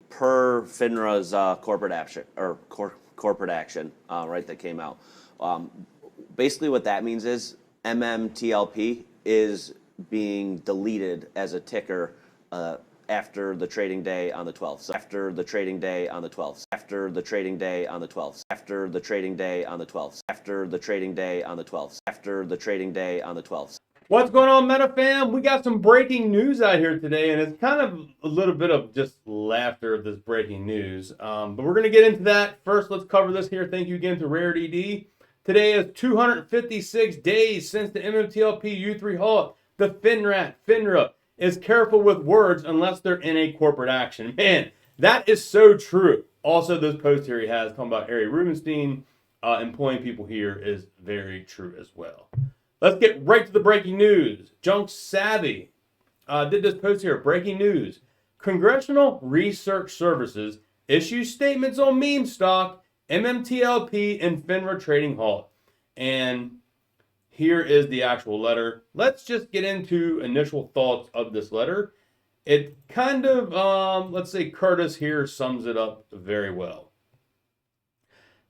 per FINRA's corporate action or corporate action, right, that came out. Basically, what that means is MMTLP is being deleted as a ticker after the trading day on the 12th. So after the trading day on the 12th. After the trading day on the 12th. After the trading day on the 12th. After the trading day on the 12th. After the trading day on the 12th. What's going on, Meta fam? We got some breaking news out here today, and it's kind of a little bit of just laughter of this breaking news. But we're going to get into that. First, let's cover this here. Thank you again to RareDD. Today is 256 days since the MMTLP U3 halt. The FINRA is careful with words unless they're in a corporate action. Man, that is so true. Also, this post here he has talking about Ari Rubenstein employing people here is very true as well. Let's get right to the breaking news. Junk Savvy did this post here. Breaking news. Congressional Research Services issues statements on meme stock, MMTLP, and FINRA trading halt. And here is the actual letter. Let's just get into initial thoughts of this letter. It kind of, let's say Curtis here sums it up very well.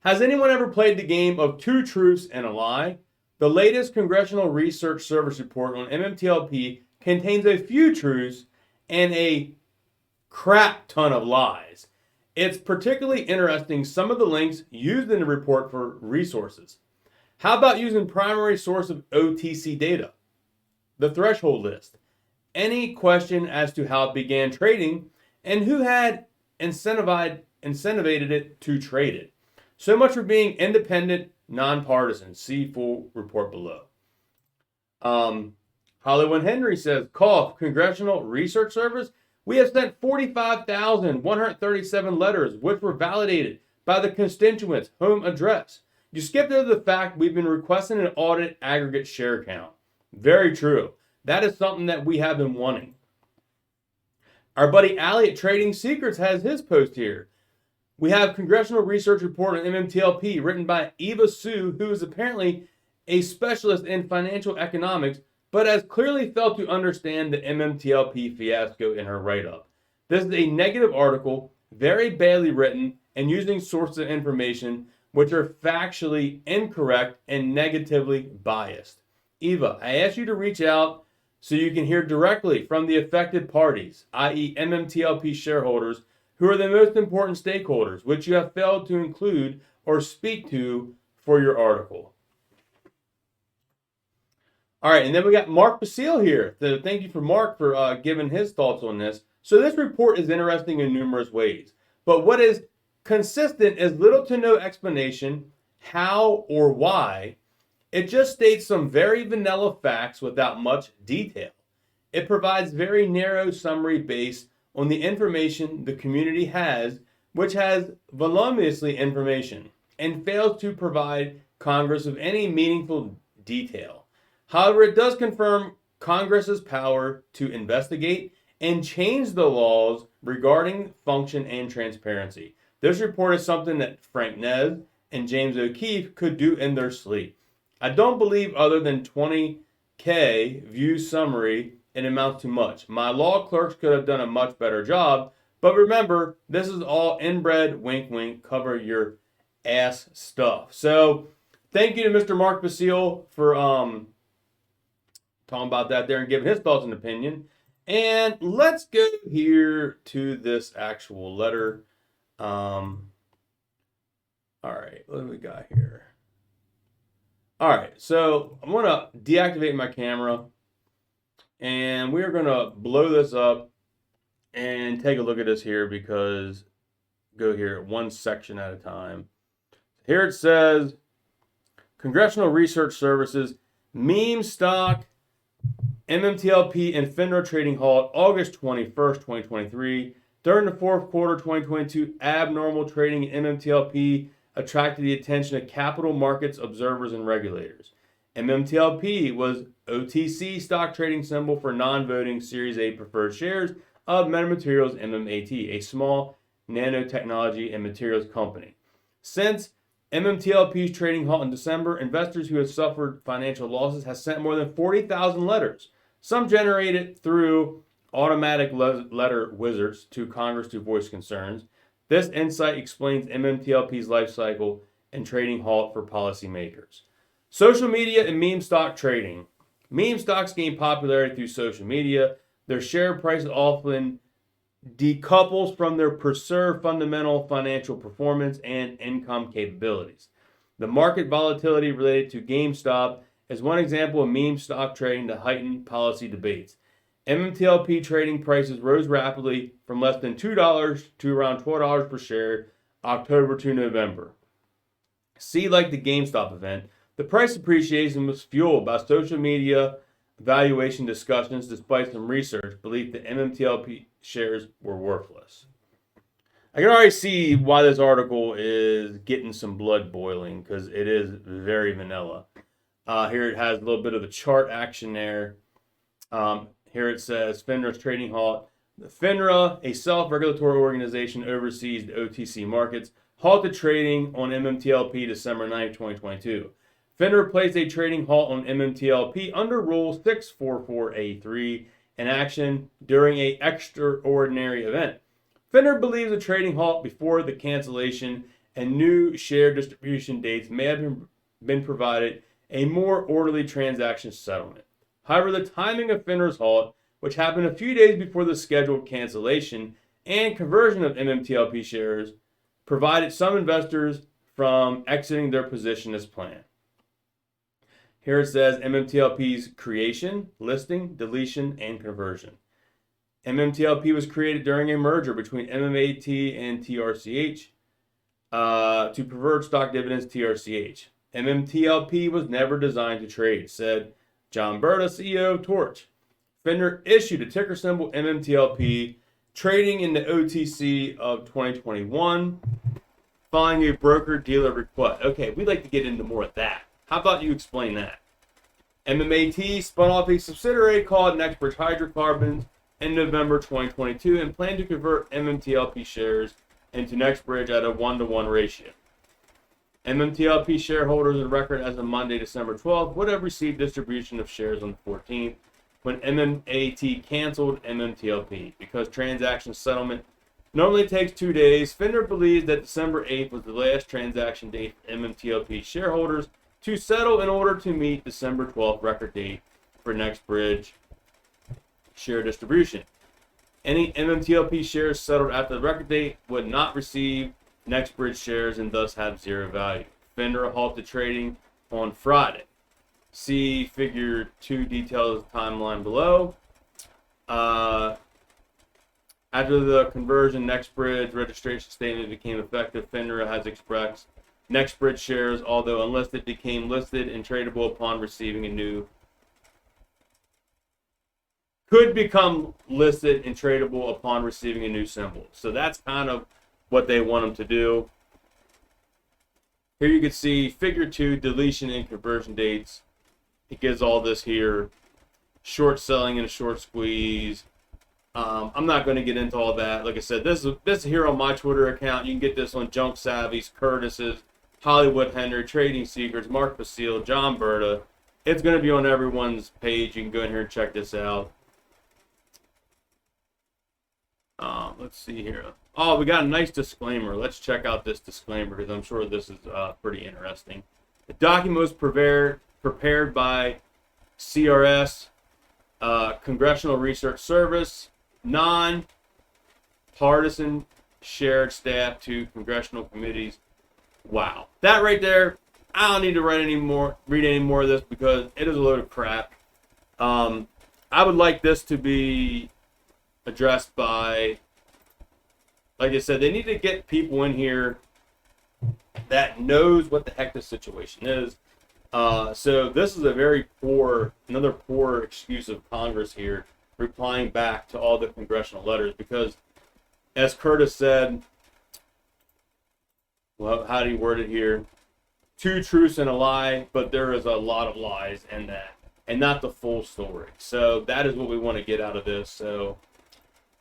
Has anyone ever played the game of two truths and a lie? The latest Congressional Research Service report on MMTLP contains a few truths and a crap ton of lies. It's particularly interesting some of the links used in the report for resources. How about using primary source of OTC data? The threshold list. Any question as to how it began trading and who had incentivated it to trade it. So much for being independent, nonpartisan. See full report below. Hollywood Henry says, cough, Congressional Research Service. We have sent 45,137 letters, which were validated by the constituents' home address. You skipped over the fact we've been requesting an audit aggregate share count. Very true. That is something that we have been wanting. Our buddy Ali at Trading Secrets has his post here. We have Congressional Research Report on MMTLP written by Eva Sue, who is apparently a specialist in financial economics, but has clearly failed to understand the MMTLP fiasco in her write-up. This is a negative article, very badly written, and using sources of information which are factually incorrect and negatively biased. Eva, I ask you to reach out so you can hear directly from the affected parties, i.e. MMTLP shareholders, who are the most important stakeholders, which you have failed to include or speak to for your article. All right, and then we got Mark Basile here. So thank you for Mark for giving his thoughts on this. So this report is interesting in numerous ways, but what is consistent is little to no explanation how or why. It just states some very vanilla facts without much detail. It provides very narrow summary based on the information the community has, which has voluminously information, and fails to provide Congress with any meaningful detail. However, it does confirm Congress's power to investigate and change the laws regarding function and transparency. This report is something that Frank Nez and James O'Keefe could do in their sleep. I don't believe other than 20K view summary it amounts to much. My law clerks could have done a much better job, but remember, this is all inbred, wink, wink, cover your ass stuff. So thank you to Mr. Mark Basile for talking about that there and giving his thoughts and opinion. And let's go here to this actual letter. All right, what do we got here? All right, so I'm going to deactivate my camera. And we're going to blow this up and take a look at this here because go here one section at a time. Here it says, Congressional Research Services, meme stock, MMTLP, and FINRA trading halt August 21st, 2023. During the fourth quarter 2022, abnormal trading in MMTLP attracted the attention of capital markets observers and regulators. MMTLP was OTC stock trading symbol for non-voting Series A preferred shares of MetaMaterials MMAT, a small nanotechnology and materials company. Since MMTLP's trading halt in December, investors who have suffered financial losses have sent more than 40,000 letters, some generated through automatic letter wizards to Congress to voice concerns. This insight explains MMTLP's life cycle and trading halt for policymakers. Social media and meme stock trading. Meme stocks gain popularity through social media. Their share price often decouples from their perceived fundamental financial performance and income capabilities. The market volatility related to GameStop is one example of meme stock trading to heighten policy debates. MMTLP trading prices rose rapidly from less than $2 to around $12 per share, October to November. See, like the GameStop event, the price appreciation was fueled by social media valuation discussions, despite some research believed that MMTLP shares were worthless. I can already see why this article is getting some blood boiling, because it is very vanilla. Here it has a little bit of the chart action there. Here it says FINRA's trading halt. The FINRA, a self-regulatory organization, oversees the OTC markets, halted trading on MMTLP December 9, 2022. FINRA placed a trading halt on MMTLP under Rule 644A3 in action during an extraordinary event. FINRA believes a trading halt before the cancellation and new share distribution dates may have been provided a more orderly transaction settlement. However, the timing of FINRA's halt, which happened a few days before the scheduled cancellation and conversion of MMTLP shares, prevented some investors from exiting their position as planned. Here it says MMTLP's creation, listing, deletion, and conversion. MMTLP was created during a merger between MMAT and TRCH to preferred stock dividends TRCH. MMTLP was never designed to trade, said John Berta, CEO of Torch. FINRA issued a ticker symbol MMTLP, trading in the OTC of 2021, following a broker-dealer request. Okay, we'd like to get into more of that. How about you explain that? MMAT spun off a subsidiary called Nextbridge Hydrocarbons in November 2022 and planned to convert MMTLP shares into Nextbridge at a 1-to-1 ratio. MMTLP shareholders of record as of Monday, December 12th would have received distribution of shares on the 14th when MMAT canceled MMTLP. Because transaction settlement normally takes 2 days, FINRA believes that December 8th was the last transaction date for MMTLP shareholders to settle in order to meet December 12th record date for Nextbridge share distribution. Any MMTLP shares settled after the record date would not receive Nextbridge shares and thus have zero value. FINRA halted trading on Friday. See Figure 2 details timeline below. After the conversion, Nextbridge registration statement became effective. FINRA has expressed Nextbridge shares, although unlisted, became listed and tradable upon receiving a new. Could become listed and tradable upon receiving a new symbol. So that's kind of what they want them to do. Here you can see Figure 2, deletion and conversion dates. It gives all this here. Short selling and a short squeeze. I'm not going to get into all that. Like I said, this is here on my Twitter account. You can get this on Junk Savvy's, Curtis's, Hollywood Henry, Trading Secrets, Mark Basile, John Berta. It's going to be on everyone's page. You can go in here and check this out. Let's see here. Oh, we got a nice disclaimer. Let's check out this disclaimer because I'm sure this is pretty interesting. The document was prepared by CRS, Congressional Research Service, non-partisan shared staff to congressional committees. Wow. That right there, I don't need to read any more of this because it is a load of crap. I would like this to be addressed by, like I said, they need to get people in here that knows what the heck the situation is. So this is another poor excuse of Congress here, replying back to all the congressional letters, because as Curtis said, well, how do you word it here? 2 truths and a lie, but there is a lot of lies in that, and not the full story. So that is what we want to get out of this. So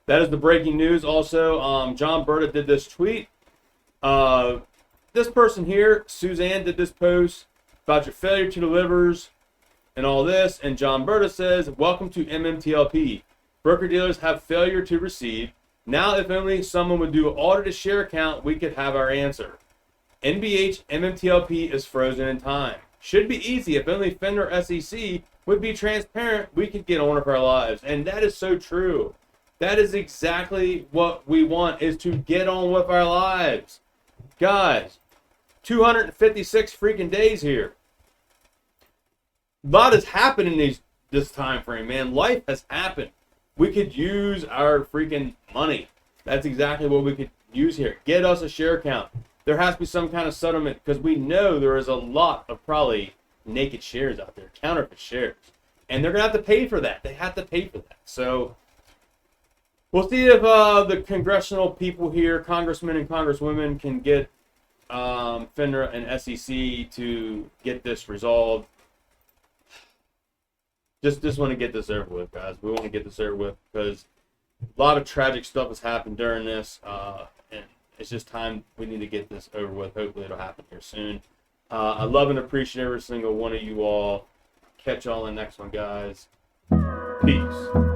that is the breaking news. Also, John Berta did this tweet. This person here, Suzanne, did this post about your failure to deliver and all this. And John Berta says, welcome to MMTLP. Broker-dealers have failure to receive. Now, if only someone would do an audited share account, we could have our answer. NBH MMTLP is frozen in time. Should be easy. If only FINRA or SEC would be transparent, we could get on with our lives. And that is so true. That is exactly what we want, is to get on with our lives. Guys, 256 freaking days here. A lot has happened in this time frame, man. Life has happened. We could use our freaking money. That's exactly what we could use here. Get us a share account. There has to be some kind of settlement, because we know there is a lot of probably naked shares out there, counterfeit shares. And they're going to have to pay for that. They have to pay for that. So we'll see if the congressional people here, congressmen and congresswomen, can get FINRA and SEC to get this resolved. Just want to get this over with, guys. We want to get this over with, because a lot of tragic stuff has happened during this, and it's just time we need to get this over with. Hopefully it'll happen here soon. I love and appreciate every single one of you all. Catch y'all in the next one, guys. Peace.